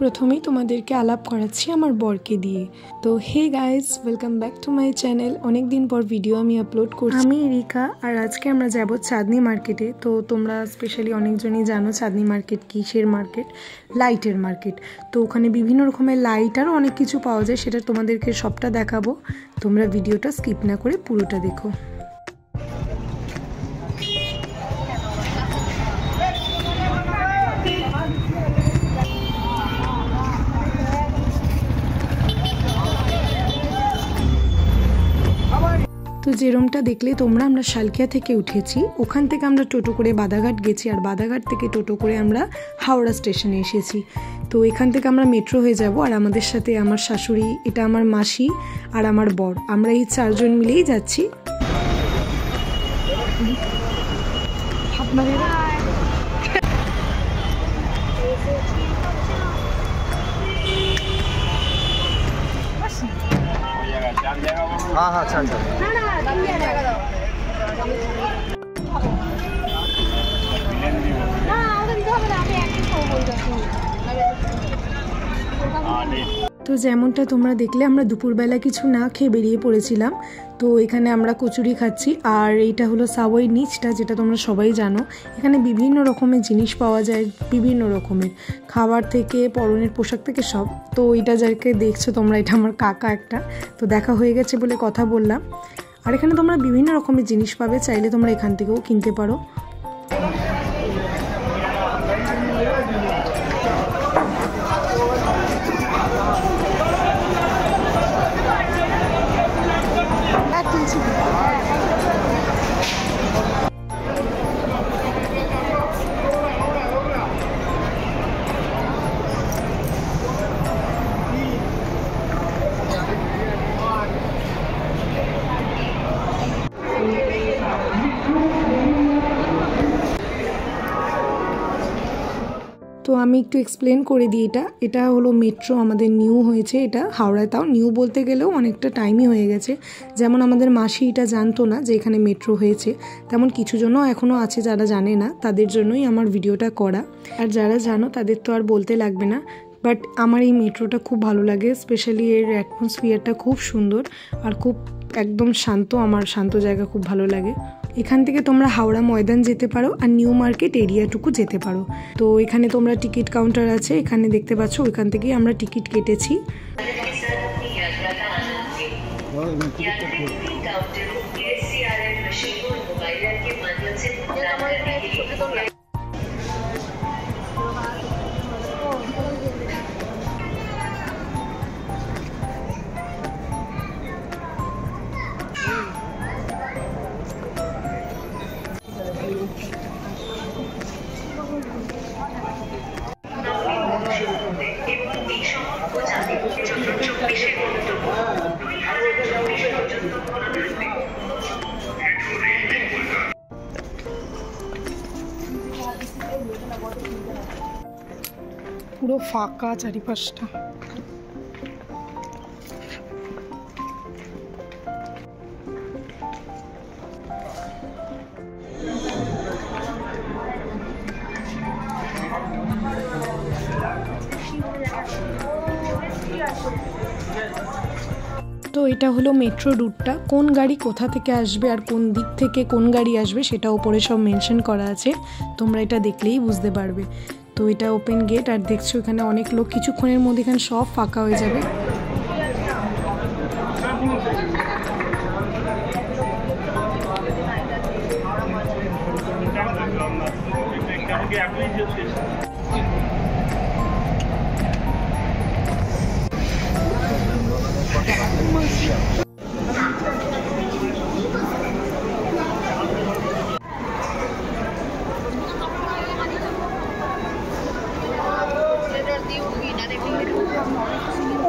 প্রথমেই তোমাদেরকে আলাপ করাচ্ছি আমার বরকে দিয়ে। তো hey guys, welcome back to my channel. অনেক দিন পর ভিডিও আমি আপলোড করছি। আমি রিকা, আর আজকে আমরা যাব চাঁদনি মার্কেটে। তো তোমরা স্পেশালি অনেকজনই জানো চাঁদনি মার্কেট কিসের মার্কেট, লাইটের মার্কেট। তো ওখানে বিভিন্ন রকমের লাইট আরও অনেক কিছু পাওয়া যায়, সেটা তোমাদেরকে সবটা দেখাবো। তোমরা ভিডিওটা স্কিপ না করে পুরোটা দেখো। তো যেরমটা দেখলে তোমরা, আমরা শালকিয়া থেকে উঠেছি। ওখান থেকে আমরা টোটো করে বাদাঘাট গেছি, আর বাদাঘাট থেকে টোটো করে আমরা হাওড়া স্টেশনে এসেছি। তো এখান থেকে আমরা মেট্রো হয়ে যাব, আর আমাদের সাথে আমার শাশুড়ি, এটা আমার মাসি আর আমার বর, আমরা এই চারজন মিলেই যাচ্ছি। हाँ हाँ अच्छा अच्छा তো যেমনটা তোমরা দেখলে, আমরা দুপুরবেলা কিছু না খেয়ে বেরিয়ে পড়েছিলাম। তো এখানে আমরা কচুরি খাচ্ছি, আর এইটা হলো সাবওয়ে নিচটা, যেটা তোমরা সবাই জানো। এখানে বিভিন্ন রকমের জিনিস পাওয়া যায়, বিভিন্ন রকমের খাবার থেকে পরনের পোশাক থেকে সব। তো এটা যাকে দেখছো তোমরা, এটা আমার কাকা একটা। তো দেখা হয়ে গেছে বলে কথা বললাম। আর এখানে তোমরা বিভিন্ন রকমের জিনিস পাবে, চাইলে তোমরা এখান থেকেও কিনতে পারো। তো আমি একটু এক্সপ্লেন করে দিই। এটা হলো মেট্রো, আমাদের নিউ হয়েছে এটা হাওড়ায়। তাও নিউ বলতে গেলেও অনেকটা টাইমই হয়ে গেছে। যেমন আমাদের মাসি এটা জানতো না যে এখানে মেট্রো হয়েছে, তেমন কিছু জনও এখনও আছে যারা জানে না, তাদের জন্যই আমার ভিডিওটা করা। আর যারা জানো তাদের তো আর বলতে লাগবে না। বাট আমার এই মেট্রোটা খুব ভালো লাগে, স্পেশালি এর অ্যাটমসফিয়ারটা খুব সুন্দর আর খুব একদম শান্ত। আমার শান্ত জায়গা খুব ভালো লাগে। এখান থেকে তোমরা হাওড়া ময়দান যেতে পারো, আর নিউ মার্কেট এরিয়াটুকু যেতে পারো। তো এখানে তোমরা টিকিট কাউন্টার আছে, এখানে দেখতে পাচ্ছ, ওইখান থেকেই আমরা টিকিট কেটেছি। পুরো ফাঁকা চারিপাশটা। তো এটা হলো মেট্রো রুটটা, কোন গাড়ি কোথা থেকে আসবে আর কোন দিক থেকে কোন গাড়ি আসবে সেটা উপরে সব মেনশন করা আছে, তোমরা এটা দেখলেই বুঝতে পারবে। তো এটা ওপেন গেট, আর দেখছো এখানে অনেক লোক, কিছুক্ষণের মধ্যে এখানে সব ফাঁকা হয়ে যাবে।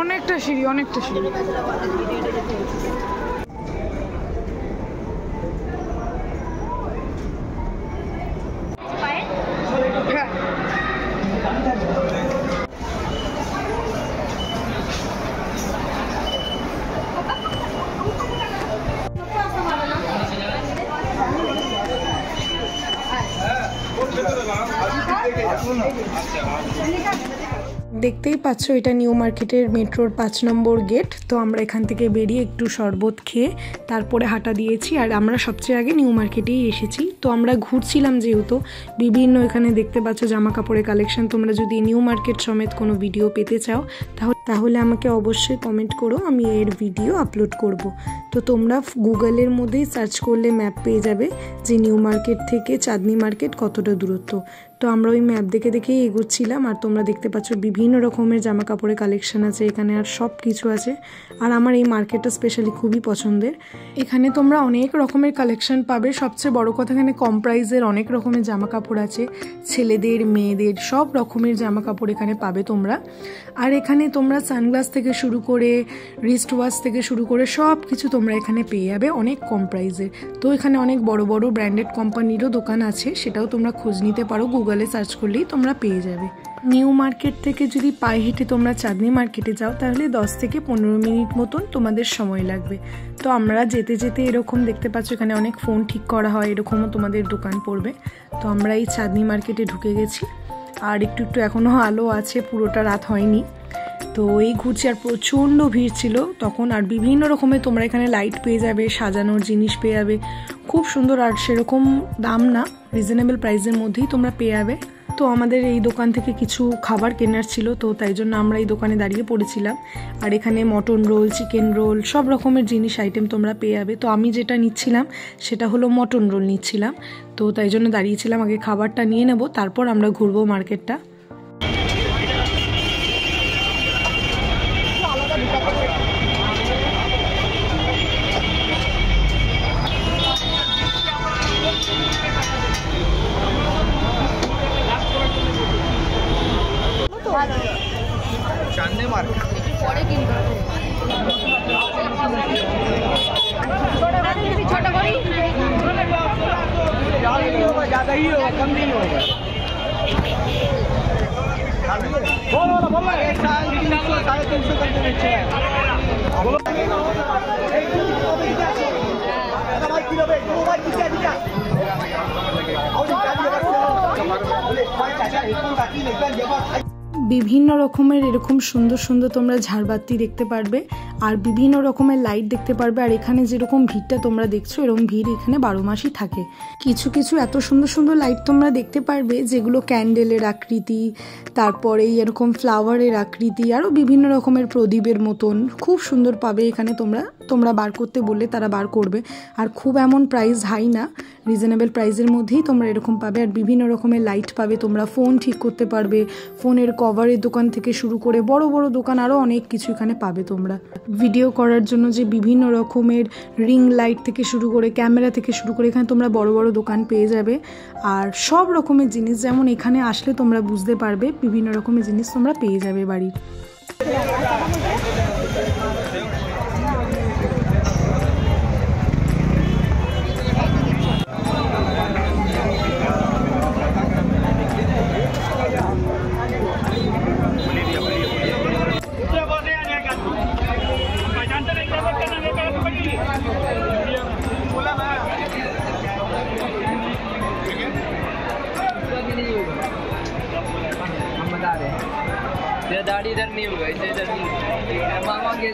অনেকটা সিঁড়ি, অনেকটা সিঁড়ি। দেখতেই পাচ্ছ এটা নিউ মার্কেটের মেট্রোর 5 নম্বর গেট। তো আমরা এখান থেকে বেরিয়ে একটু শরবত খেয়ে তারপরে হাঁটা দিয়েছি। আর আমরা সবচেয়ে আগে নিউ মার্কেটেই এসেছি। তো আমরা ঘুরছিলাম যেহেতু বিভিন্ন এখানে দেখতে পাচ্ছ জামা কাপড়ের কালেকশন। তোমরা যদি নিউ মার্কেট সমেত কোনো ভিডিও পেতে চাও তাহলে আমাকে অবশ্যই কমেন্ট করো, আমি এর ভিডিও আপলোড করব। তো তোমরা গুগলের মধ্যেই সার্চ করলে ম্যাপ পেয়ে যাবে যে নিউ মার্কেট থেকে চাঁদনি মার্কেট কতটা দূরত্ব। তো আমরা ওই ম্যাপ দেখে দেখেই এগোচ্ছিলাম। আর তোমরা দেখতে পাচ্ছ বিভিন্ন রকমের জামা কাপড়ের কালেকশন আছে এখানে, আর সব কিছু আছে। আর আমার এই মার্কেটটা স্পেশালি খুবই পছন্দের। এখানে তোমরা অনেক রকমের কালেকশন পাবে। সবচেয়ে বড় কথা এখানে কম প্রাইসের অনেক রকমের জামা কাপড় আছে, ছেলেদের মেয়েদের সব রকমের জামা কাপড় এখানে পাবে তোমরা। আর এখানে তোমরা সানগ্লাস থেকে শুরু করে রিস্ট ওয়াচ থেকে শুরু করে সব কিছু তোমরা এখানে পেয়ে যাবে অনেক কম প্রাইসে। তো এখানে অনেক বড় বড় ব্র্যান্ডেড কোম্পানিরও দোকান আছে, সেটাও তোমরা খোঁজ নিতে পারো, গুগলে সার্চ করলেই তোমরা পেয়ে যাবে। নিউ মার্কেট থেকে যদি পায়ে হেঁটে তোমরা চাঁদনি মার্কেটে যাও তাহলে 10 থেকে 15 মিনিট মতন তোমাদের সময় লাগবে। তো আমরা যেতে যেতে এরকম দেখতে পাচ্ছ এখানে অনেক ফোন ঠিক করা হয়, এরকমও তোমাদের দোকান পড়বে। তো আমরা এই চাঁদনি মার্কেটে ঢুকে গেছি। আর একটু এখনও আলো আছে, পুরোটা রাত হয়নি। তো এই ঘুরছি, আর প্রচণ্ড ভিড় ছিল তখন। আর বিভিন্ন রকমের তোমরা এখানে লাইট পেয়ে যাবে, সাজানোর জিনিস পেয়ে যাবে, খুব সুন্দর। আর সেরকম দাম না, রিজনেবল প্রাইসের মধ্যেই তোমরা পেয়ে যাবে। তো আমাদের এই দোকান থেকে কিছু খাবার কেনার ছিল, তো তাই জন্য আমরা এই দোকানে দাঁড়িয়ে পড়েছিলাম। আর এখানে মটন রোল, চিকেন রোল সব রকমের জিনিস আইটেম তোমরা পেয়ে যাবে। তো আমি যেটা নিচ্ছিলাম সেটা হলো মটন রোল নিচ্ছিলাম। তো তাই জন্য দাঁড়িয়েছিলাম, আগে খাবারটা নিয়ে নেব, তারপর আমরা ঘুরবো মার্কেটটা। चांदनी मार्केट छोटा ज़्यादा ही होगा, कम नहीं होगा। बोलो 350 करके बेचे हैं। বিভিন্ন রকমের এরকম সুন্দর সুন্দর তোমরা ঝাড়বাতি দেখতে পারবে, আর বিভিন্ন রকমের লাইট দেখতে পারবে। আর এখানে যেরকম ভিড়টা তোমরা দেখছো এরকম ভিড় এখানে 12 মাসই থাকে। কিছু কিছু এত সুন্দর সুন্দর লাইট তোমরা দেখতে পারবে যেগুলো ক্যান্ডেলের আকৃতি, তারপরে এরকম ফ্লাওয়ারের আকৃতি, আরও বিভিন্ন রকমের প্রদীপের মতন খুব সুন্দর পাবে এখানে। তোমরা বার করতে বললে তারা বার করবে। আর খুব এমন প্রাইস হাই না, রিজনেবল প্রাইসের মধ্যেই তোমরা এরকম পাবে। আর বিভিন্ন রকমের লাইট পাবে, তোমরা ফোন ঠিক করতে পারবে, ফোনের কভারের দোকান থেকে শুরু করে বড় বড় দোকান আরও অনেক কিছু এখানে পাবে তোমরা। ভিডিও করার জন্য যে বিভিন্ন রকমের রিং লাইট থেকে শুরু করে ক্যামেরা থেকে শুরু করে এখানে তোমরা বড় বড় দোকান পেয়ে যাবে। আর সব রকমের জিনিস, যেমন এখানে আসলে তোমরা বুঝতে পারবে বিভিন্ন রকমের জিনিস তোমরা পেয়ে যাবে বাড়ির। दाढ़ी इधर नहीं होगा, इसे इधर नहीं, मामा के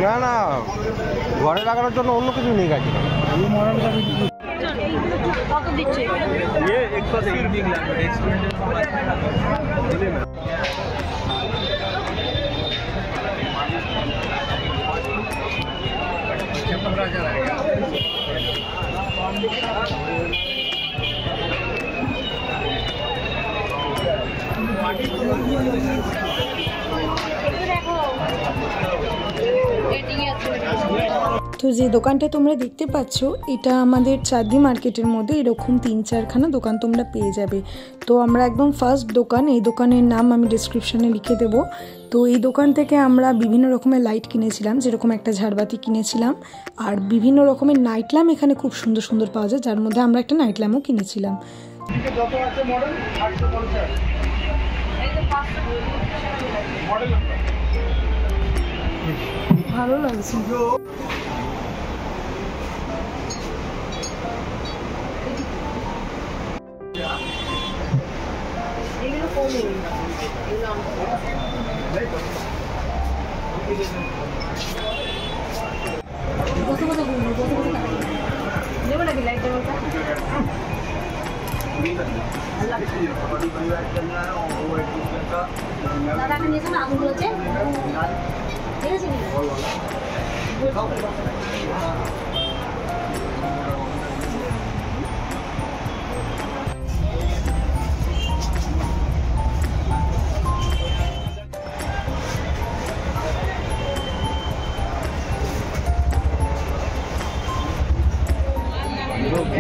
না না ঘরে লাগানোর জন্য অন্য কিছু নিয়ে গেছে। দেখো তো যে দোকানটা তোমরা দেখতে পাচ্ছ এটা আমাদের চাঁদনি মার্কেটের মধ্যে এরকম 3-4খানা দোকান তোমরা পেয়ে যাবে। তো আমরা একদম ফার্স্ট দোকান, এই দোকানের নাম আমি ডেসক্রিপশনে লিখে দেবো। তো এই দোকান থেকে আমরা বিভিন্ন রকমের লাইট কিনেছিলাম, যেরকম একটা ঝাড়বাতি কিনেছিলাম, আর বিভিন্ন রকমের নাইট ল্যাম্প এখানে খুব সুন্দর সুন্দর পাওয়া যায়, যার মধ্যে আমরা একটা নাইট ল্যাম্পও কিনেছিলাম। ভালো লাগছে।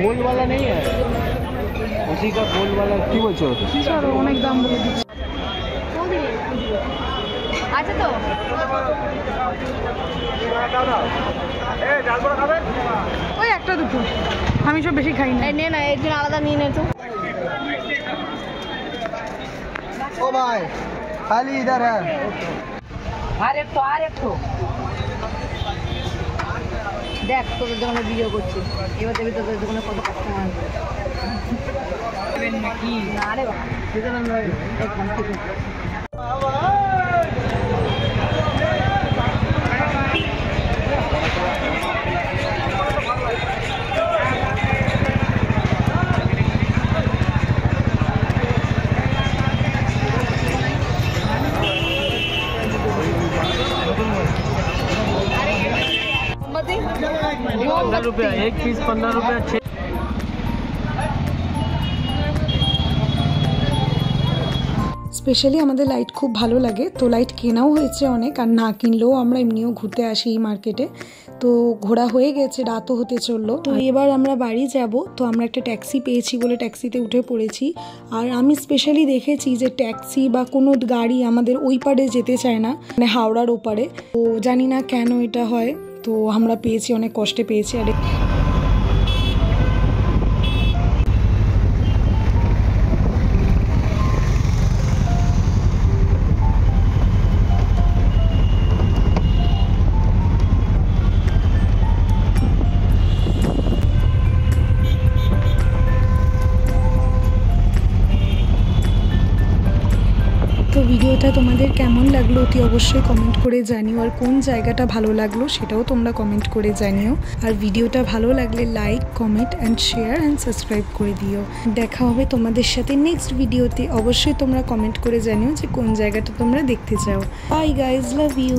गोल वाला नहीं है, उसी का गोल वाला की बोलছো? চলো অনেক দাম বলে দিচ্ছি। আচ্ছা তো ওই একটা দুটো, আমি সব বেশি খাই না। নে না, একদিন আলাদা নিয়ে নে তো। ओ भाई खाली इधर है। আর একটু দেখ, তোদের দোকানে ভিডিও করছি, এবার দেবী তোদের দোকানে কত কাস্টমার আসবে। না রে বাবা, একদম ঠিক আছে। ₹15, एक पीस ₹15। স্পেশালি আমাদের লাইট খুব ভালো লাগে, তো লাইট কেনাও হয়েছে অনেক, আর না কিনলেও আমরা এমনিও ঘুরতে আসি এই মার্কেটে। তো ঘোরা হয়ে গেছে, রাতও হতে চললো। তো এবার আমরা বাড়ি যাব। তো আমরা একটা ট্যাক্সি পেয়েছি বলে ট্যাক্সিতে উঠে পড়েছি। আর আমি স্পেশালি দেখেছি যে ট্যাক্সি বা কোনো গাড়ি আমাদের ওই পারে যেতে চায় না, মানে হাওড়ার ওপারে। তো জানি না কেন এটা হয়, তো আমরা পেয়েছি, অনেক কষ্টে পেয়েছি। আর তো ভিডিওটা তোমাদের কেমন লাগলো অতি অবশ্যই কমেন্ট করে জানিও, আর কোন জায়গাটা ভালো লাগলো সেটাও তোমরা কমেন্ট করে জানিও। আর ভিডিওটা ভালো লাগলে like, comment and share and subscribe করে দিও। দেখা হবে তোমাদের সাথে নেক্সট ভিডিওতে। অবশ্যই তোমরা কমেন্ট করে জানিও যে কোন জায়গাটা তোমরা দেখতে চাও। Bye guys, love you.